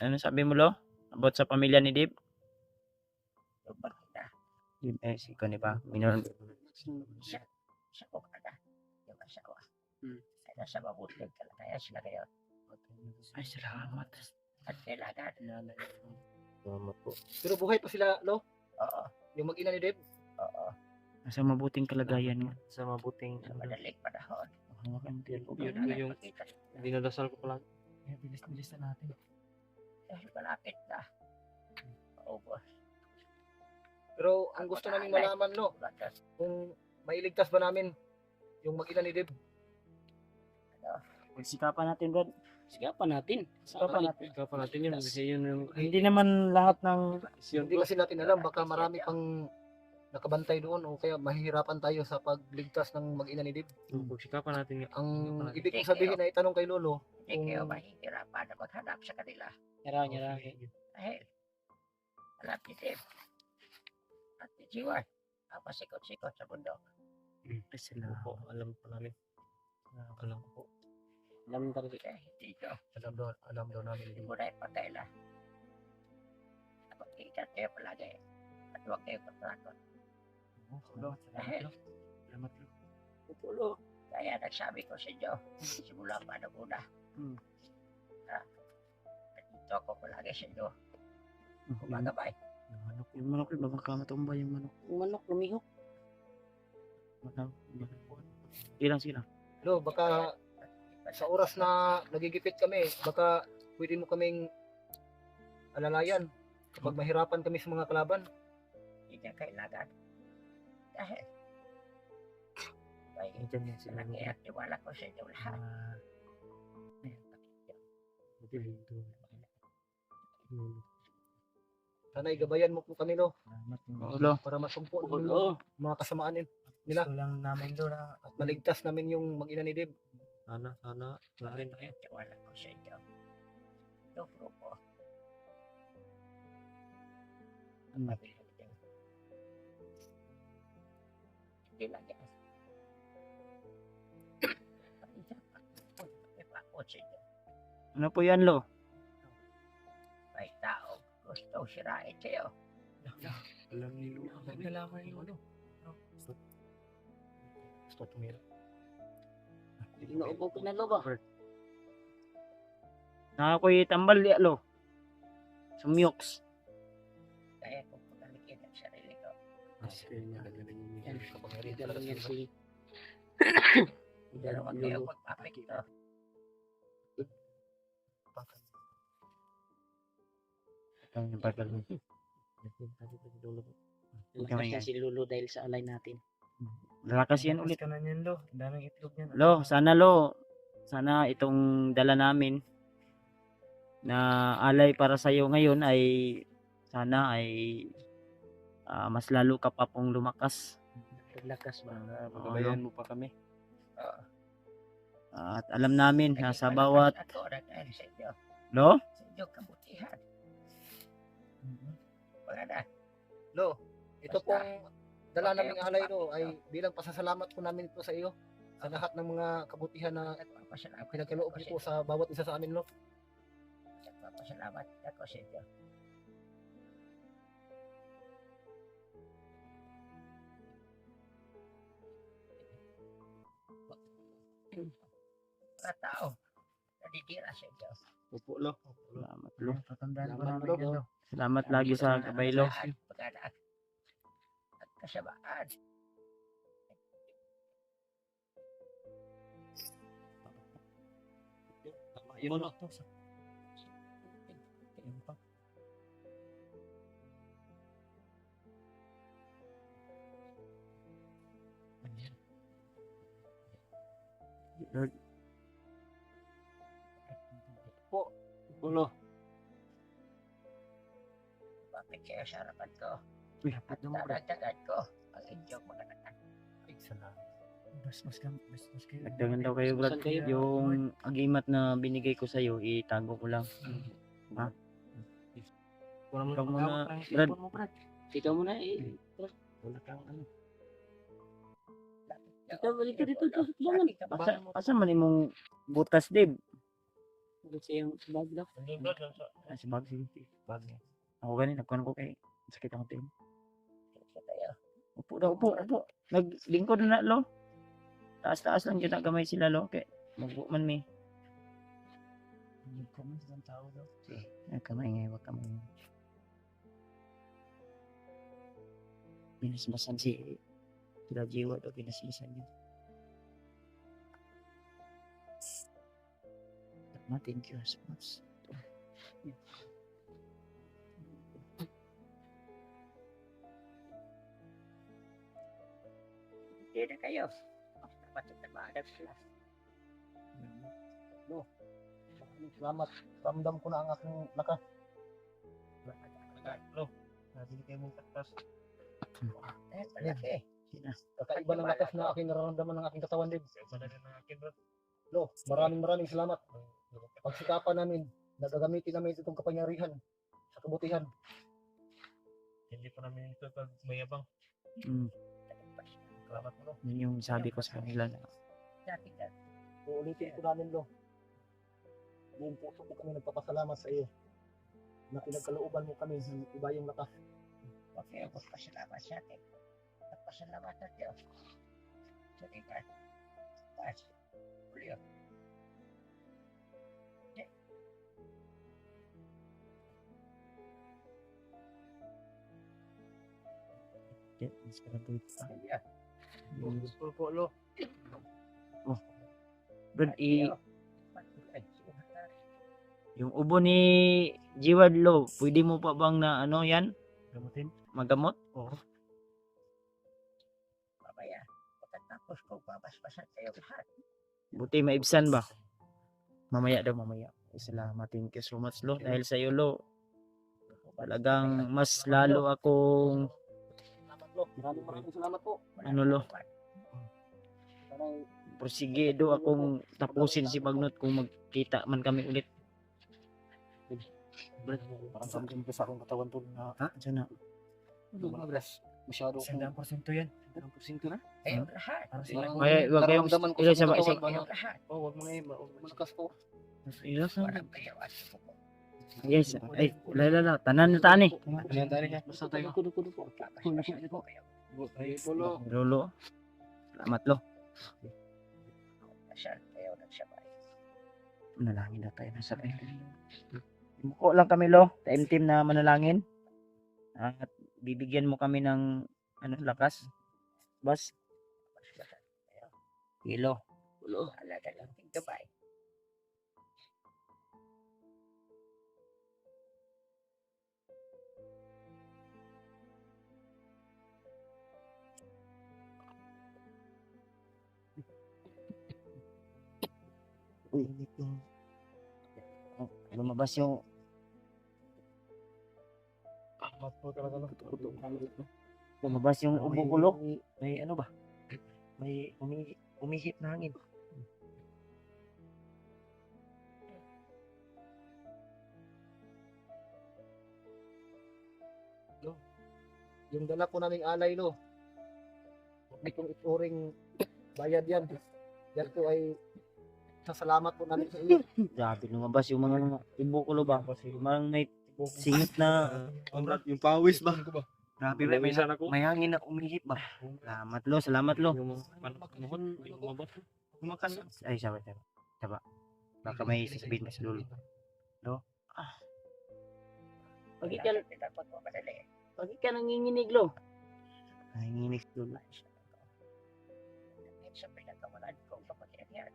Ano sabi mo, Lo? About sa pamilya ni Dib? Lubar kita. Dib, si Connie ba? Minor. Sa ko kada. Yung asawa. Hmm. Ay nasa mabuting kalagayan sila ngayon. Ay, salamat. At kailangan. Salamat po. Pero buhay pa sila, Lo? Oo. Yung mag-ina ni Deb? Oo. Nasa mabuting kalagayan nga. Sa mabuting Sa madaling panahon. yun yung dinadasal ko pala. Bilis na natin. Dahil malapit na. Maubos. Pero ang gusto namin malaman, Lo, kung mailigtas ba namin yung mag-ina ni Deb? Pagsikapan natin, Brad. Sigapan natin. Sigapan natin yun. Kasi yun yung... Hindi naman lahat ng... Hindi kasi natin alam, baka marami pang nakabantay doon o kaya mahihirapan tayo sa pagligtas ng mag-ina ni Deb. Pagsikapan natin. Ang ibig kong sabihin na itanong kay Lolo, Hindi kayo mahihirapan na maghanap sa kanila. Nyara. Dahil alam ni Tim at ni Jiwan ang pasikot-sikot sa bundok. Salamat. Opo, alam po namin. Alam po. Alam talaga. Kaya hindi ito. alam daw namin ni Hindi Deb. mo na ipagkaila. Napag-iingat kayo palagi at huwag kayo patakot. Dahil Salamat, Lo. Opo, Lo. Kaya nagsabi ko sa inyo, simula pa nung una. Nandito ako palagi sa inyo. Kumagabay. Yung manok, baka matumba yung manok. Yung manok, lumihok. Sige lang. Lo, baka sa oras na nagigipit kami, baka pwede mo kaming alalayan kapag mahirapan kami sa mga kalaban. Hindi niya kailangan. Dahil may Diyan yan sila. malaki at tiwala ko sa inyo lahat. Sana'y gabayan mo po kami, Lo, Lo. para masumpo Oo. yung mga kasamaan nila Gusto lang namin, Lo, na at maligtas namin yung mag-ina ni Deb. Sana. Wala rin tayo. Tiwala ko sa inyo. Ito grupo. Ang mabilang din. Hindi lang yan. May pakot sa inyo. ano po yan, Lo? May tao gusto sirain kayo. Alam ni Lu. Nalaman yung ano. Gusto tumira. Inuubo ko na lo ba? Nakakoy tambal, di, Lo. Sumyoks. Kaya kung pagalikin ang sarili ko. Yan. Dalang yan si... Pero huwag kayo magpapikto. Yung bagal mo. Lakas na si Lolo dahil sa alay natin. Lalakas yan ulit. ka na niyan, Lo. Daming itlog niyan. Lo, sana itong dala namin na alay para sa iyo ngayon ay sana ay mas lalo ka pa pong lumakas. Lakas ba? Pagabayan mo pa kami. At alam namin na sa bawat Ako na dahil sa inyo. Lo, Sa inyong kabutihan. Mga anak. Lo, ito pong dala naming alay, Lo, ay bilang pasasalamat po namin ito sa iyo sa lahat ng mga kabutihan na Nagpapasalamat pinagkaloob niyo po sa bawat isa sa amin, Lo. Nagpapasalamat ako sa inyo. Mga tao, nadidira sa inyo. Opo, Lo. salamat, Lo. Tatandaan po namin yan, Lo. Salamat lagi sa gabay, Lo. Pag-anak at kasamaan. Yun, Lo. Opo, Lo. Bakit kayo sa harapan ko? Uy, At dadagdagan ko ang inyong mga anak. Ay, salamat. Mas kayo. Nagdagan daw kayo, Brad. Saan kayo? Yung agimat na binigay ko sa'yo, itago ko lang. Wala mo Ikaw muna, pag-awak ng Brad. cellphone mo, Brad. Ikaw muna eh. Wala kang ano. Ikaw, balik ka dito. Bangan. Asa man imong butas, Dib? Kasi yung bag daw. Sa bag, sige. Bag. Ako ganin, nagkuhan ko kay sakit ang tin. Upo daw, upo. Naglingkod na lo. Taas-taas lang yun nagamay sila lo. Kay magbuo man mi. Kamay sa tao daw. Kamay nga, wag kamay. Binasbasan sila jiwa daw, binasbasan yun. Thank you so much. Hindi na kayo. Matatabadag sila. Salamat. Ramdam ko na ang aking lakas. Lo, hindi kayo mong taktas. Malaki. Kakaiba ng lakas na aking nararamdaman ng aking katawan din. Lo, maraming salamat. Pagsikapan namin, nagagamitin namin itong kapangyarihan sa kabutihan. Hindi pa namin ito pag mayabang. Salamat mo, Lo. Yun yung sabi ko sa kanila na Dati ka. Uulitin ko namin, Lo. Buong puso ko kami nagpapasalamat sa iyo na pinagkalooban mo kami ng ibayong lakas. Huwag kayo magpasalamat sa atin. Magpasalamat sa Diyos. Salamat. Pas. Julio. mas karatuit pa. Gusto po, Lo. Brad, yung ubo ni Jiwad Lo, pwede mo pa bang na ano yan? Gamutin? Magamot? Oo. Mamaya. Pagkatapos ko, babasbasan kayo lahat. Buti maibsan ba? Mamaya daw, mamaya. Salamat, thank you so much Lo. Dahil sa iyo Lo, talagang mas lalo akong Salamat, Lo. Maraming salamat po. ano Lo, Sana'y porsigido akong tapusin si Magnot kung magkita man kami ulit. parang samdin ko sa akong katawan po na Sana. masyado akong 100% yan. 100% na. Kayong lahat. Wag kayong nararamdaman ko ilan sa sa ba katawan, Kayong lahat. wag mo ngayon, malakas po. ilan sa Walang kayo at suko. yes ay la tanan na tani Ayan tayo niya. Basta tayo. Kudo po. Babasbasan ko kayo. Ay, Lo. Lolo. Salamat Lo. Asal kayo nagsabay. Manalangin na tayo nasa tayo. Muko lang kami Lo, time team na manalangin. At bibigyan mo kami ng ano lakas. Bas, Babasbasan kayo. kilo. Alaga lang ting gabay. Uy, yung lumabas yung Mat po talaga, Lo. lumabas yung ubo ko Lo. May ano ba? May umihip na hangin. Yung dala po naming alay, Lo. Huwag niyo pong ituring bayad yan. Yan po ay sasalamat po namin sa iyo. Grabe, lumabas yung mga ubo ko Lo ba? Parang may singit na Yung pawis ba? grabe ba? May hangin na umihip ba? Salamat Lo, salamat Lo. Yung panahon, yung mabot. Kumakas. Ay, sabi. Baka may sasabihin pa sa dulo. Pagi ka, Pinagpagmamadali. pagi ka nanginginig Lo. Nanginginig sa dulo. Sa pinagkamalan ko kapatid yan.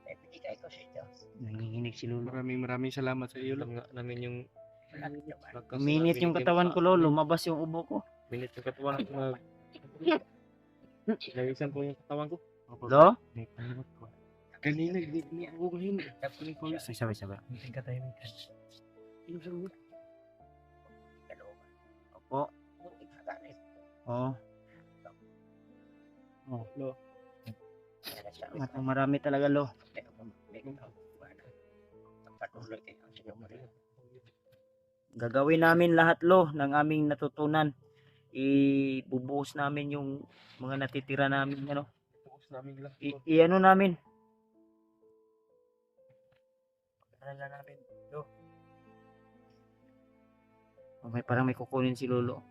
May binigay ko sa inyo. Nanginginig si Lolo. Maraming salamat sa iyo. Alam nga namin yung Walang naman. lakas na Minit yung binigyan katawan pa. ko Lo, lumabas yung ubo ko. Minit yung katawan ko. Nagisan po yung katawan ko. Lo? Kanina, hindi ako ngayon. Sabi. Hindi ka tayo. Kalooban. Opo. Munting haganin. Oh. Lo. Kaya nagsabi ko, Marami talaga Lo. may pagpatuloy kayo sa inyong mga Gagawin namin lahat Lo ng aming natutunan. Ibubuhos namin yung mga natitira namin ano. Bukas namin lang. Ano namin. Alala namin. Parang may kukunin si Lolo.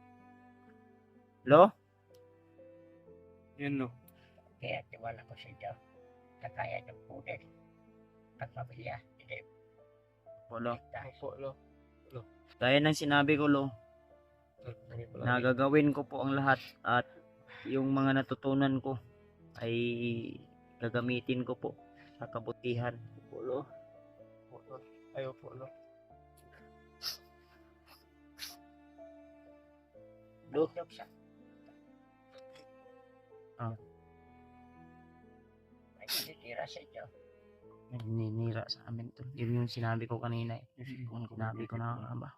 Lo? Yan no. Kaya tiwala ko sa inyo. Nakaya niyo kunin. Pagpamilya. Hindi. Lo. Ligtas. Opo, lo. Gaya ng sinabi ko, Lo, Kami pala. na gagawin ko po ang lahat at yung mga natutunan ko ay gagamitin ko po sa kabutihan. Opo, lo. Opo, lo. Ay, opo, lo. Lo. Nandog siya. Ah. May tinitira sa inyo. Naninira sa amin to. Yun yung sinabi ko kanina eh. Sinabi ko na ba?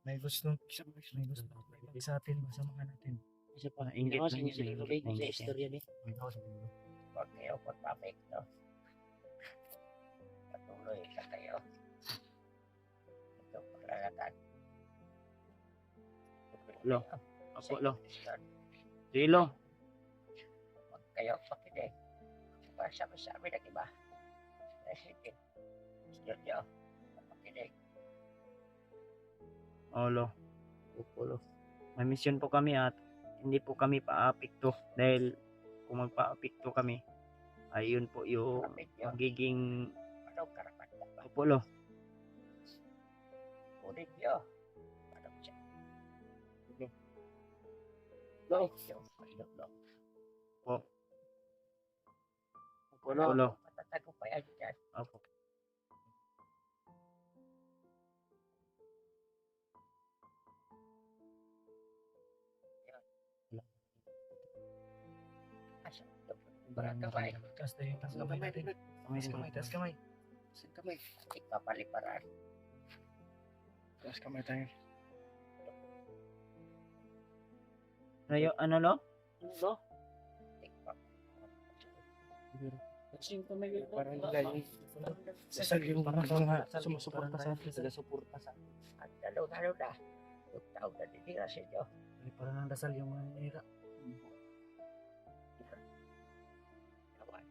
May gusto sa atin, masamahan natin. Kasi pa, inggit lang yun. Inggit yan. istorya ni. Huwag kayo magpapekto. Patuloy ka kayo. Ito paglalakad. Lo. Opo, Lo. Sige, Lo. Huwag kayo pakinig. Para sabi ng iba. Sige. Gusto nyo. Pakinig. Oh, Lo. Opo, Lo. May mission po kami at hindi po kami paapekto dahil kung magpaapekto kami ay yun po yung Kapit nyo. magiging Anong karapatan ba? opo, Lo. Kunin nyo. Anong siya? Lo. Lo. Opo, Lo. Matatagumpayan nyo dyan. Opo. Asa? Barang kamay. Tas kamay natin. Tas kamay. Kamay. Ikapaliparan. Taas kamay tayo. Ano, Lo? Lo. Parang nila yung sasal yung mga sumusuporta sa atin. Taga-suporta sa atin. At lalo na. Yung taong natitira sa inyo. Parang ang dasal yung mga nanira. Kawan.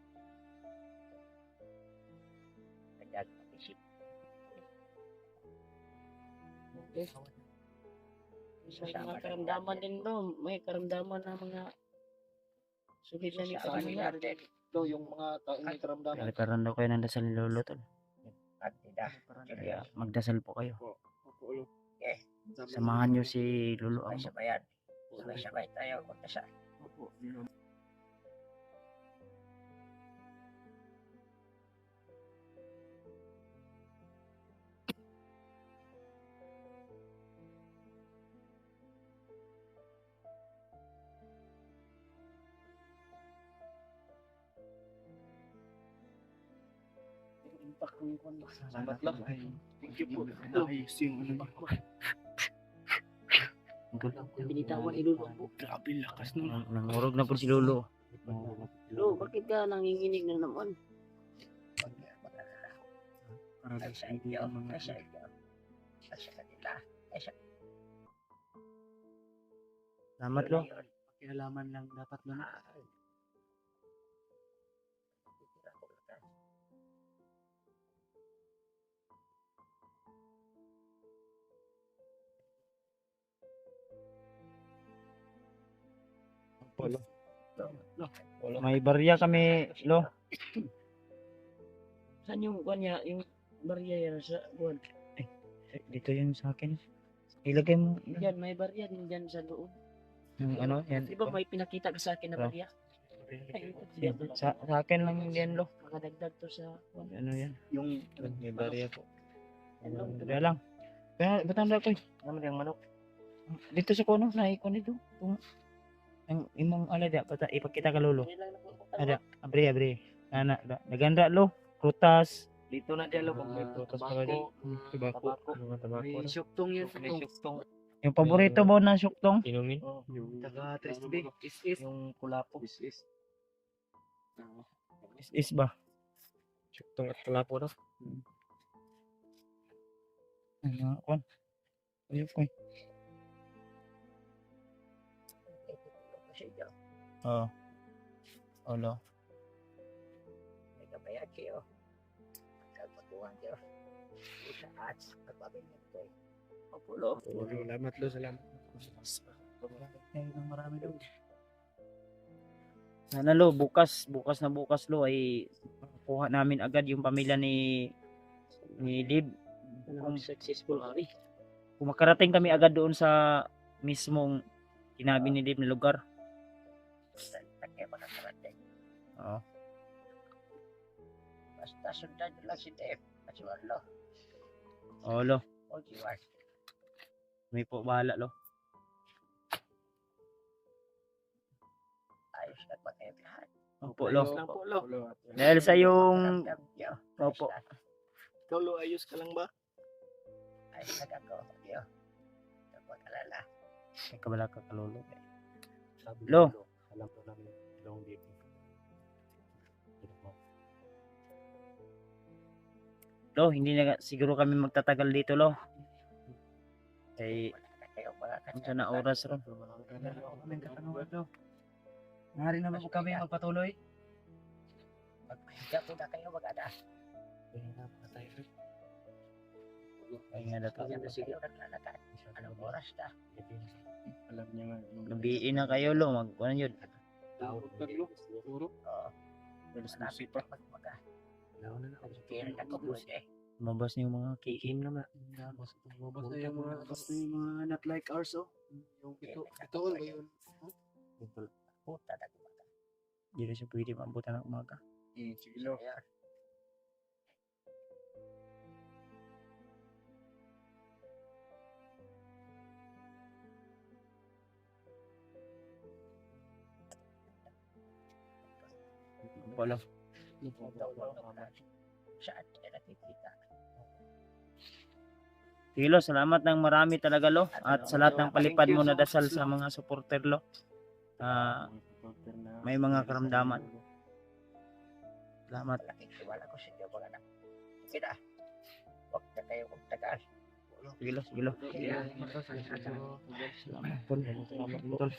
Kaya isip. May mga karamdaman din to. May karamdaman na mga sulit na Sa amin nito. natin. Lo, yung mga taong may karamdaman. Nagkaroon daw kayo ng dasal ni Lolo, Tol. At nila. Kaya magdasal po kayo. Opo, lo. Samahan nyo si Lolo ang Sabay-sabayan. Sabay-sabay tayo magdasal. Opo. Salamat lang. Thank you po. Ayos yung ano ba? Binitawan ni Lolo po. Grabe lakas nun. Nangurog na po si Lolo. Lolo, bakit ka nanginginig na naman? Para Ay sa sa inyo. mga Ay sa inyo. Ay sa kanila. Ay sa Salamat, Lo. pakialaman lang dapat nun. May barya kami, Lo. Saan yung kanya, yung barya yan sa buwan? Dito yung sa akin. Ilagay mo Yan, may barya din dyan sa loob. yung ano, yan. Di ba may pinakita ka sa akin na Oh. barya? Ay, Sa akin lang yan, Lo. makadagdag to sa buwan. Ano yan? Yung May barya po. Kaya lang. Kaya, ba't ang dako naman yung manok? Dito sa kono, naikon dito. Ang imong alada, ipakita ka, Lolo. Ada, abri. Naganda, Lo. Prutas. Dito na dyan, Kung may prutas pala dyan. Tabako. Mga tabako na. Syuktong yun. Syuktong. Yung paborito mo na syuktong? Inumin? Yung taga Trisbig. Yung kulapo. Is. Is ba? Syuktong at kalapo daw. Ano, kon? Ayun ko. inyo. Oo. Olo. kaya kayo. Magkagutuhan kayo. Sa ads, nagpapinit ko. Opo, lo. Salamat lo, salamat. Marami lo. Sana lo, bukas na bukas lo ay kuha namin agad yung pamilya ni Dib. Successful kami. Kung makarating kami agad doon sa mismong sinabi ni Dib na lugar. Takay makakarating. Oo. Basta sundan nyo lang si Dave. Kasi wala. Oo lo, O, Jiwar. may po bahala lo. Ayos na pa kayo lahat. Opo lo. Ayos lang po, lo. Dahil sa yung Pakiramdam nyo. Opo. Ayos na. Ikaw, lo, ayos ka lang ba? Ayos na ako. Yo. Huwag mag-alala. may kabala ka kalolo. Sabi Lo. ko, alam ko namin long dito. Lo, hindi na siguro kami magtatagal dito lo. Kay Wala na kayo mga unsa na oras ron. Kaming katanungan lo. Ngari naman po kami magpatuloy. Magpahiga po na kayo mag-ana. Ay nga dato. Kaya na kayo naglalakad. Anong oras na? Alam niya nga. Gabi na kayo lo, mag ano yun. Oo. Alas Malapit na magmaga. Kaya na ako po eh. Mabas niyo mga Kikim naman. Basta yung mga not like ours oh. Yung ito ba yun? Puta na gumaga. Hindi na siya pwede mabutan ng umaga. Sige lo. Ayan. Opo lo. Saan ka nakikita? Sige lo, salamat ng marami talaga lo. At sa lahat ng palipad mo na dasal sa mga supporter lo. May mga karamdaman. Salamat. Malaking tiwala ko sa inyo mga anak. Sige na. Huwag na kayo magtagal. Sige lo, sige lo. Kaya, Salamat tol. Salamat tol.